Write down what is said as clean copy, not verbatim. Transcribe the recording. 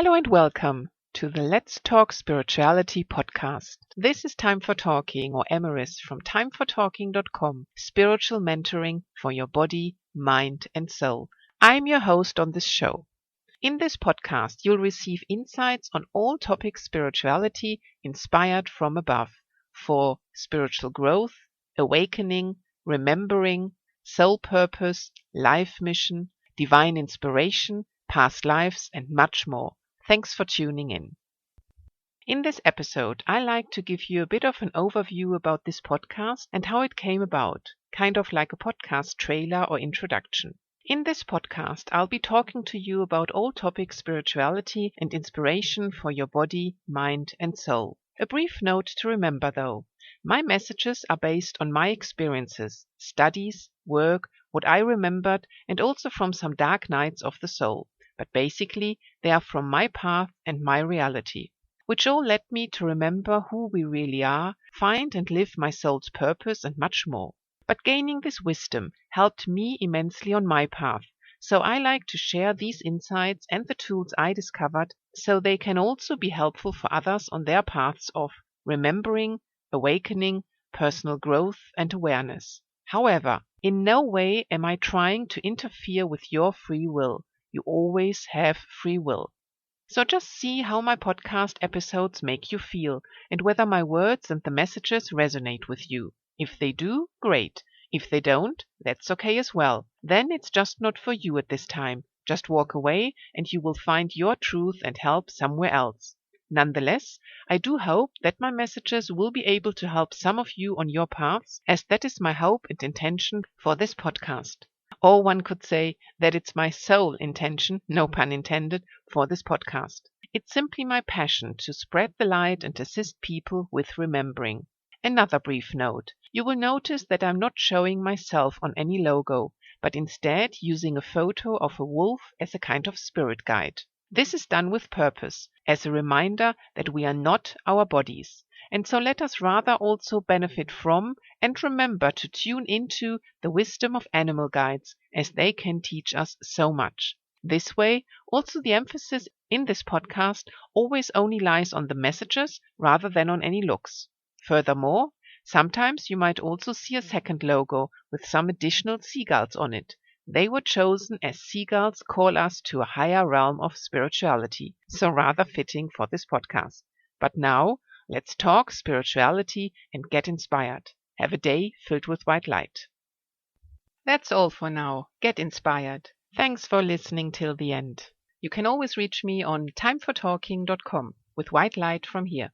Hello and welcome to the Let's Talk Spirituality podcast. This is Time for Talking, or Emeris from timefortalking.com, spiritual mentoring for your body, mind and soul. I'm your host on this show. In this podcast, you'll receive insights on all topics spirituality inspired from above for spiritual growth, awakening, remembering, soul purpose, life mission, divine inspiration, past lives and much more. Thanks for tuning in. In this episode, I like to give you a bit of an overview about this podcast and how it came about, kind of like a podcast trailer or introduction. In this podcast, I'll be talking to you about all topics spirituality and inspiration for your body, mind and soul. A brief note to remember though, my messages are based on my experiences, studies, work, what I remembered and also from some dark nights of the soul. But basically, they are from my path and my reality, which all led me to remember who we really are, find and live my soul's purpose and much more. But gaining this wisdom helped me immensely on my path, so I like to share these insights and the tools I discovered so they can also be helpful for others on their paths of remembering, awakening, personal growth and awareness. However, in no way am I trying to interfere with your free will. You always have free will. So just see how my podcast episodes make you feel and whether my words and the messages resonate with you. If they do, great. If they don't, that's okay as well. Then it's just not for you at this time. Just walk away and you will find your truth and help somewhere else. Nonetheless, I do hope that my messages will be able to help some of you on your paths, as that is my hope and intention for this podcast. Or one could say that it's my sole intention, no pun intended, for this podcast. It's simply my passion to spread the light and assist people with remembering. Another brief note. You will notice that I'm not showing myself on any logo, but instead using a photo of a wolf as a kind of spirit guide. This is done with purpose, as a reminder that we are not our bodies. And so let us rather also benefit from and remember to tune into the wisdom of animal guides, as they can teach us so much. This way, also the emphasis in this podcast always only lies on the messages rather than on any looks. Furthermore, sometimes you might also see a second logo with some additional seagulls on it. They were chosen as seagulls call us to a higher realm of spirituality, so rather fitting for this podcast. But now, let's talk spirituality and get inspired. Have a day filled with white light. That's all for now. Get inspired. Thanks for listening till the end. You can always reach me on timefortalking.com with white light from here.